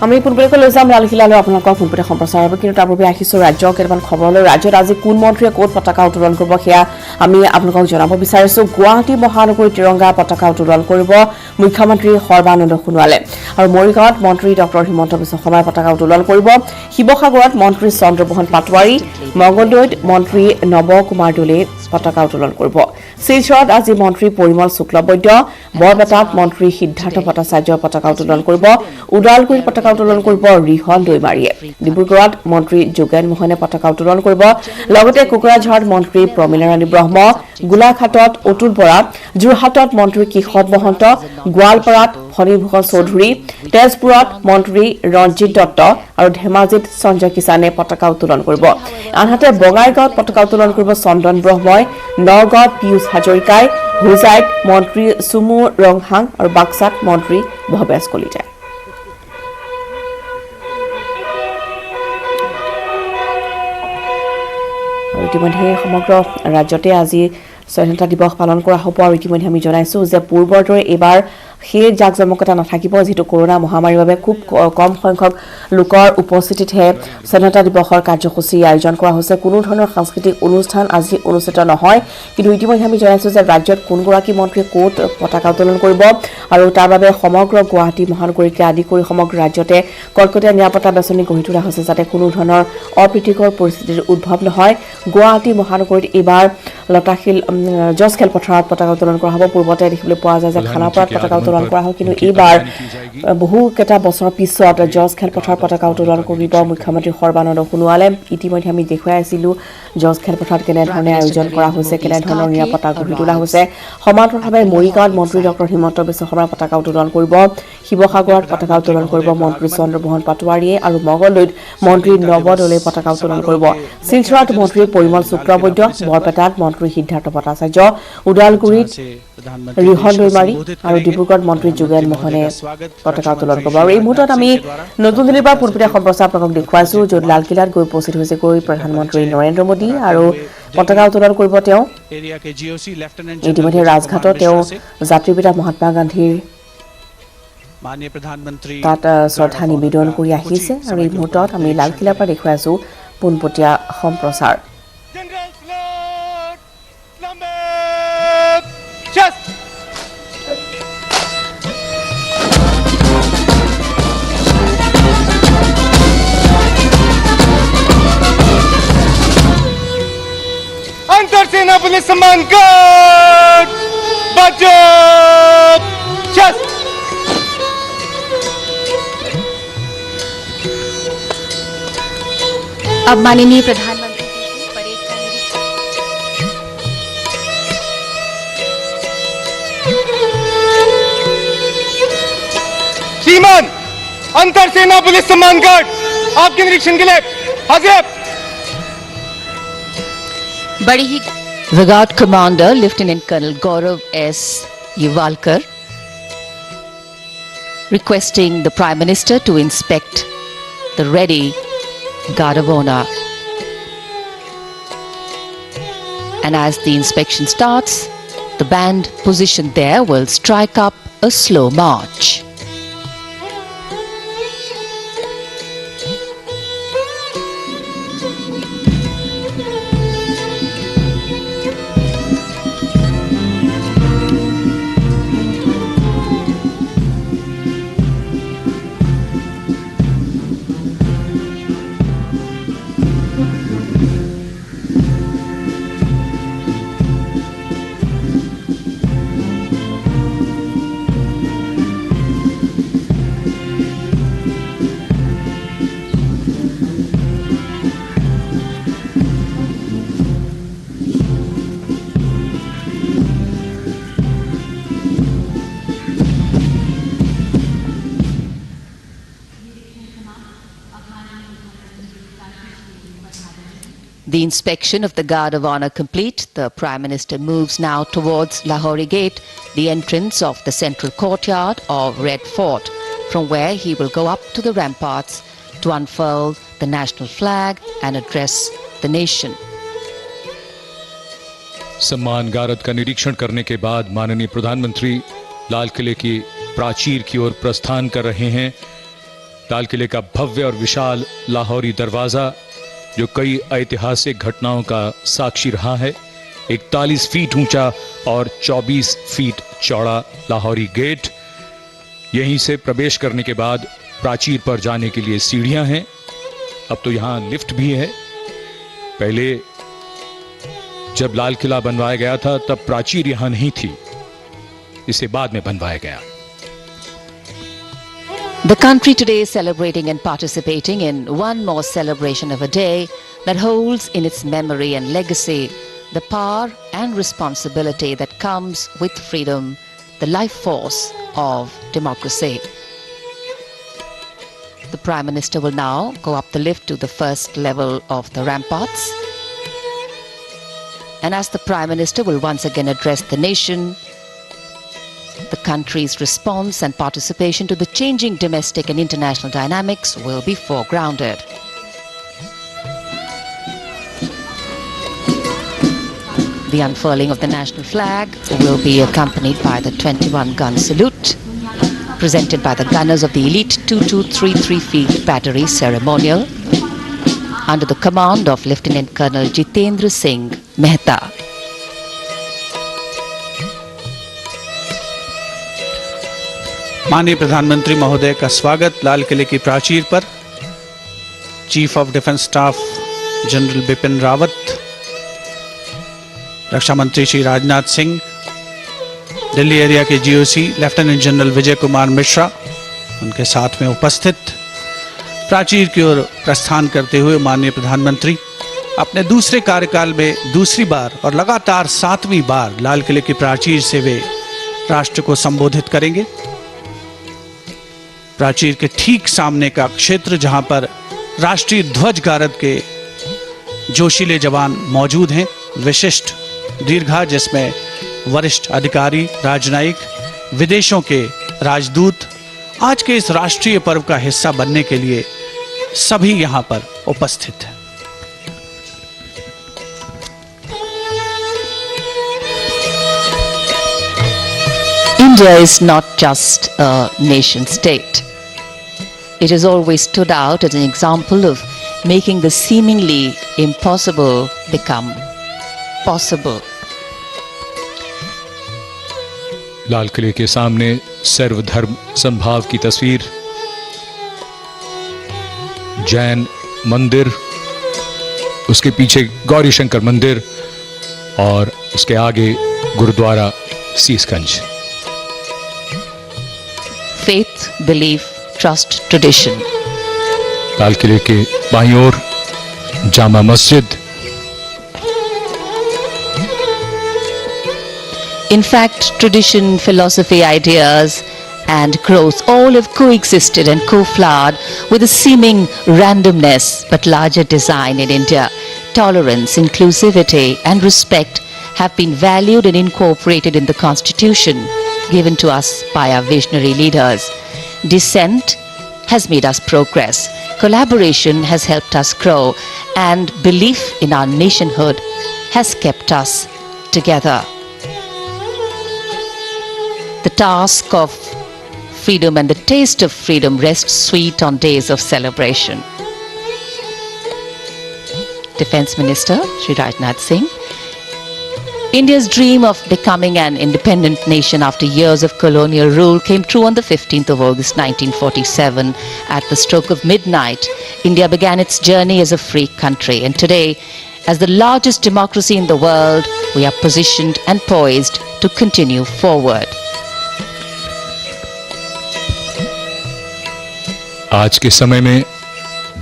আমি পুনপেকৈ লৈ যাম লালকিল্লালৈ আপোনালোকক পুনপেতে সম্প্ৰচাৰ হ'ব কিন্তু তাৰ পূৰ্বে আহিছোঁ ৰাজ্যৰ কেইটামান খবৰলৈ ৰাজ্যত আজি কোন মন্ত্ৰীয়ে ক'ত পতাকা উত্তোলন কৰিব সেয়া আমি আপোনালোকক জনাব বিচাৰিছোঁ গুৱাহাটী মহানগৰীত তিৰংগা পতাকা উত্তোলন কৰিব মুখ্যমন্ত্ৰী সৰ্বানন্দ সোণোৱালে আৰু মৰিগাঁৱত মন্ত্ৰী ডক্টৰ হিমন্ত বিশ্ব শৰ্মাই পতাকা উত্তোলন কৰিব শিৱসাগৰত মন্ত্ৰী চন্দ্ৰমোহন পাটোৱাৰী মংগলদৈত মন্ত্ৰী নৱ কুমাৰ দলে পতাকা উত্তোলন কৰিব শিলচৰত আজি মন্ত্ৰী পৰিমল শুক্লবৈদ্য বৰপেটাত মন্ত্ৰী সিদ্ধাৰ্থ ভট্টাচাৰ্যৰ পতাকা উত্তোলন কৰিব ওদালগুৰিত পতাকা উত্তোলন কৰিব ৰিহন দৈমাৰীয়ে ডিব্ৰুগড়ত মন্ত্ৰী যোগেন মোহনে পতাকা উত্তোলন কৰিব লগতে কোকৰাঝাৰত মন্ত্ৰী প্ৰমীলা ৰাণী ব্ৰহ্ম গোলাঘাটত অতুল বৰা যোৰহাটত মন্ত্ৰী কিশোৰ মহন্ত গোৱালপাৰাত ফণীভূষণ চৌধুৰী তেজপুৰত মন্ত্ৰী ৰঞ্জিত দত্ত আৰু ধেমাজিত সঞ্জয় কিষাণে পতাকা উত্তোলন কৰিব আনহাতে বঙাইগাঁৱত পতাকা উত্তোলন কৰিব চন্দন ব্ৰহ্মই নগাঁৱত পিয়ুষ হাজৰিকাই হোজাইত মন্ত্ৰী চুমু ৰংহাং আৰু বাক্সাত মন্ত্ৰী ভৱেশ কলিতাই ইতিমধ্যে সমগ্ৰ ৰাজ্যতে আজি স্বাধীনতা দিৱস পালন কৰা হ'ব আৰু ইতিমধ্যে আমি জনাইছোঁ যে পূৰ্বৰ দৰে এইবাৰ সেই জাকজমকতা নাথাকিব যিটো কৰোনা মহামাৰীৰ বাবে খুব কম সংখ্যক লোকৰ উপস্থিতিতহে স্বাধীনতা দিৱসৰ কাৰ্যসূচী আয়োজন কৰা হৈছে কোনো ধৰণৰ সাংস্কৃতিক অনুষ্ঠান আজি অনুষ্ঠিত নহয় কিন্তু ইতিমধ্যে আমি জনাইছোঁ যে ৰাজ্যত কোনগৰাকী মন্ত্ৰীয়ে ক'ত পতাকা উত্তোলন কৰিব আৰু তাৰ বাবে সমগ্ৰ গুৱাহাটী মহানগৰীকে আদি কৰি সমগ্ৰ ৰাজ্যতে কটকটীয়া নিৰাপত্তা বাছনি গঢ়ি তোলা হৈছে যাতে কোনো ধৰণৰ অপ্ৰীতিকৰ পৰিস্থিতিৰ উদ্ভৱ নহয় গুৱাহাটী মহানগৰীত এইবাৰ লতাশিল জজ খেলপথাৰত পতাকা উত্তোলন কৰা হ'ব পূৰ্বতে দেখিবলৈ পোৱা যায় যে খানাপাৰাত পতাকা উত্তোলন কৰা হয় কিন্তু এইবাৰ বহুকেইটা বছৰ পিছত জজ খেলপথাৰত পতাকা উত্তোলন কৰিব মুখ্যমন্ত্ৰী সৰ্বানন্দ সোণোৱালে ইতিমধ্যে আমি দেখুৱাই আছিলোঁ জজ খেলপথাৰত কেনেধৰণে আয়োজন কৰা হৈছে কেনেধৰণৰ নিৰাপত্তা গঢ়ি তোলা হৈছে সমান্তৰালভাৱে মৰিগাঁৱত মন্ত্ৰী ডক্টৰ হিমন্ত বিশ্ব শৰ্মাই পতাকা উত্তোলন কৰিব শিৱসাগৰত পতাকা উত্তোলন কৰিব মন্ত্ৰী চন্দ্ৰমোহন পাটোৱাৰীয়ে আৰু মংগলদৈত মন্ত্ৰী নৱ দলে পতাকা উত্তোলন কৰিব শিলচৰত মন্ত্ৰী পৰিমল শুক্লবৈদ্য বৰপেটাত মন্ত্ৰী সিদ্ধাৰ্থ ভট্টাচাৰ্য ওদালগুৰিত ৰিহন দৈমাৰী আৰু ডিব্ৰুগড়ত মন্ত্ৰী যোগেন মোহনে পতাকা উত্তোলন কৰিব আৰু এই মুহূৰ্তত আমি নতুন দিল্লীৰ পৰা পুনপেটীয়া সম্প্ৰচাৰ আপোনালোকক দেখুৱাইছোঁ য'ত লালকিল্লাত গৈ উপস্থিত হৈছেগৈ প্ৰধানমন্ত্ৰী নৰেন্দ্ৰ মোদী আৰু পতাকা উত্তোলন কৰিব তেওঁ ইতিমধ্যে ৰাজঘাটত তেওঁ জাতিৰ পিতা মহাত্মা গান্ধীৰ তাত শ্ৰদ্ধা নিবেদন কৰি আহিছে আৰু এই মুহূৰ্তত আমি লালকিল্লাৰ পৰা দেখুৱাইছোঁ পোনপটীয়া সম্প্ৰচাৰ अंतर सेना पुलिस सम्मान गार्ड बजट चस अब माननीय प्रधानमंत्री जी परेड का श्रीमान अंतर सेना पुलिस सम्मान गार्ड आपके निरीक्षण के लिए हाजिर बड़ी ही The Guard Commander Lieutenant Colonel Gaurav S. Yuvalkar requesting the Prime Minister to inspect the ready Guard of Honor. And as the inspection starts, the band positioned there will strike up a slow march. The inspection of the Guard of Honor complete, the Prime Minister moves now towards Lahori Gate, the entrance of the central courtyard of Red Fort, from where he will go up to the ramparts to unfurl the national flag and address the nation. सम्मान गारद का निरीक्षण करने के बाद माननीय प्रधानमंत्री लाल किले की प्राचीर की ओर प्रस्थान कर रहे हैं। लाल किले का भव्य और विशाल लाहौरी दरवाजा, जो कई ऐतिहासिक घटनाओं का साक्षी रहा है, 41 फीट ऊंचा और 24 फीट चौड़ा लाहौरी गेट। यहीं से प्रवेश करने के बाद प्राचीर पर जाने के लिए सीढ़ियां हैं। अब तो यहां लिफ्ट भी है। पहले जब लाल किला बनवाया गया था तब प्राचीर यहां नहीं थी, इसे बाद में बनवाया गया। The country today is celebrating and participating in one more celebration of a day that holds in its memory and legacy the power and responsibility that comes with freedom, the life force of democracy. The Prime Minister will now go up the lift to the first level of the ramparts. And as the Prime Minister will once again address the nation, the country's response and participation to the changing domestic and international dynamics will be foregrounded. The unfurling of the national flag will be accompanied by the 21-gun salute, presented by the gunners of the elite 2233 Field Battery Ceremonial, under the command of Lieutenant Colonel Jitendra Singh Mehta. माननीय प्रधानमंत्री महोदय का स्वागत लाल किले की प्राचीर पर। Chief of defence staff general Bipin Rawat, रक्षा मंत्री श्री राजनाथ सिंह, दिल्ली एरिया के GOC lieutenant general Vijay Kumar Mishra उनके साथ में उपस्थित। प्राचीर की ओर प्रस्थान करते हुए माननीय प्रधानमंत्री अपने दूसरे कार्यकाल में दूसरी बार और लगातार 7वीं बार लाल किले की प्राचीर से वे राष्ट्र को संबोधित करेंगे। प्राचीर के ठीक सामने का क्षेत्र जहां पर राष्ट्रीय ध्वज गारद के जोशीले जवान मौजूद हैं, विशिष्ट दीर्घा जिसमें वरिष्ठ अधिकारी, राजनयिक, विदेशों के राजदूत आज के इस राष्ट्रीय पर्व का हिस्सा बनने के लिए सभी यहां पर उपस्थित हैं। India is not just a nation state. It has always stood out as an example of making the seemingly impossible become possible. लाल किले के सामने सर्वधर्म संभाव की तस्वीर, जैन मंदिर, उसके पीछे गौरी शंकर मंदिर और उसके आगे gurdwara Sisganj. Faith, belief, trust, tradition. लाल किले के बाईं ओर Jama Masjid. In fact, tradition, philosophy, ideas and growth all have coexisted and co-flowered with a seeming randomness but larger design in India. Tolerance, inclusivity and respect have been valued and incorporated in the Constitution given to us by our visionary leaders. Dissent has made us progress. Collaboration has helped us grow, and belief in our nationhood has kept us together. The task of freedom and the taste of freedom rests sweet on days of celebration. Defence Minister Shri Rajnath Singh. India's dream of becoming an independent nation after years of colonial rule came true on the 15th of August 1947. At the stroke of midnight, India began its journey as a free country. And today, as the largest democracy in the world, we are positioned and poised to continue forward. आज के समय में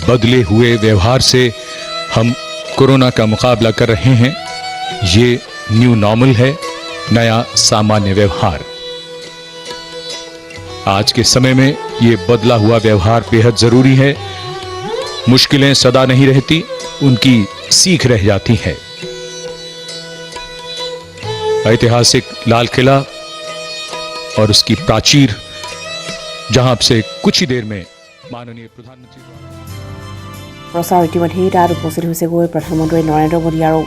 बदले हुए व्यवहार से हम corona का मुकाबला कर रहे हैं। ये न्यू नॉर्मल है, नया सामान्य व्यवहार। आज के समय में ये बदला हुआ व्यवहार बेहद जरूरी है। मुश्किलें सदा नहीं रहती, उनकी सीख रह जाती है। ऐतिहासिक लाल किला और उसकी प्राचीर, जहां से कुछ ही देर में माननीय प्रधानमंत्री প্ৰচাৰ ইতিমধ্যেই তাত উপস্থিত হৈছে গৈ প্ৰধানমন্ত্ৰী নৰেন্দ্ৰ মোদী আৰু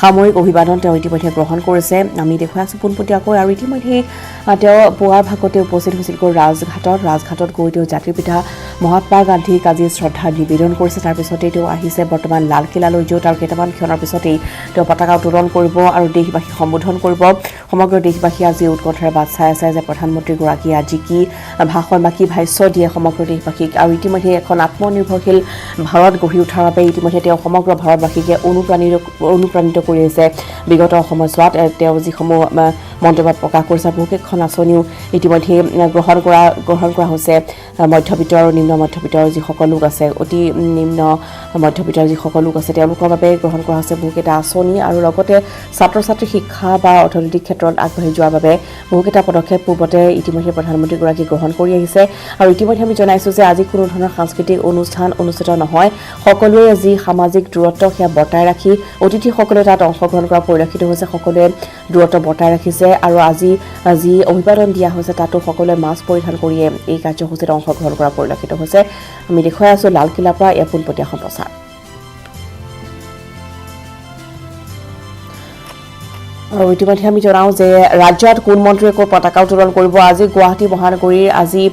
সামৰিক অভিবাদন তেওঁ ইতিমধ্যে গ্ৰহণ কৰিছে আমি দেখুৱাই আছোঁ পোনপটীয়াকৈ আৰু ইতিমধ্যে তেওঁ পুৱাৰ ভাগতে উপস্থিত হৈছিল ৰাজঘাটত গৈ তেওঁ জাতিৰ পিতা মহাত্মা গান্ধীক আজি শ্ৰদ্ধা নিবেদন কৰিছে তাৰপিছতেই তেওঁ আহিছে বৰ্তমান লালকিল্লালৈ য'ত আৰু কেইটামান ক্ষণৰ পিছতেই তেওঁ পতাকা উত্তোলন কৰিব আৰু দেশবাসীক সম্বোধন কৰিব সমগ্ৰ দেশবাসী আজি উৎকণ্ঠাৰে বাট চাই আছে যে প্ৰধানমন্ত্ৰীগৰাকীয়ে আজি কি ভাষণ বা কি ভাষ্য দিয়ে সমগ্ৰ দেশবাসীক আৰু ইতিমধ্যে এখন আত্মনিৰ্ভৰশীল ভাৰত গঢ়ি উঠাৰ বাবে ইতিমধ্যে তেওঁ সমগ্ৰ ভাৰতবাসীকে অনুপ্ৰাণিত কৰি আহিছে বিগত সময়ছোৱাত তেওঁ যিসমূহ মন্তব্য প্ৰকাশ কৰিছে বহুকেইখন আঁচনিও ইতিমধ্যে গ্ৰহণ কৰা হৈছে মধ্যবিত্ত আৰু নিম্ন মধ্যবিত্তৰ যিসকল লোক আছে অতি নিম্ন মধ্যবিত্তৰ যিসকল লোক আছে তেওঁলোকৰ বাবে গ্ৰহণ কৰা হৈছে বহুকেইটা আঁচনি আৰু লগতে ছাত্ৰ ছাত্ৰী শিক্ষা বা অৰ্থনৈতিক ক্ষেত্ৰত আগবাঢ়ি যোৱাৰ বাবে বহুকেইটা পদক্ষেপ পূৰ্বতে ইতিমধ্যে প্ৰধানমন্ত্ৰীগৰাকী গ্ৰহণ কৰি আহিছে আৰু ইতিমধ্যে আমি জনাইছোঁ যে আজি কোনো ধৰণৰ সাংস্কৃতিক অনুষ্ঠান অনুষ্ঠিত নহয় সকলোৱে যি সামাজিক দূৰত্ব সেয়া বৰ্তাই ৰাখি অতিথিসকলে তাত অংশগ্ৰহণ কৰা পৰিলক্ষিত হৈছে সকলোৱে দূৰত্ব বৰ্তাই ৰাখিছে আৰু আজি যি অভিবাদন দিয়া হৈছে তাতো সকলোৱে মাস্ক পৰিধান কৰিয়ে এই কাৰ্যসূচীত অংশগ্ৰহণ কৰা পৰিলক্ষিত হৈছে আমি দেখুৱাই আছোঁ লালকিল্লাৰ পৰা এয়া পোনপটীয়া সম্প্ৰচাৰ আৰু ইতিমধ্যে আমি জনাওঁ যে ৰাজ্যত কোন মন্ত্ৰীয়ে ক'ত পতাকা উত্তোলন কৰিব আজি গুৱাহাটী মহানগৰীৰ আজি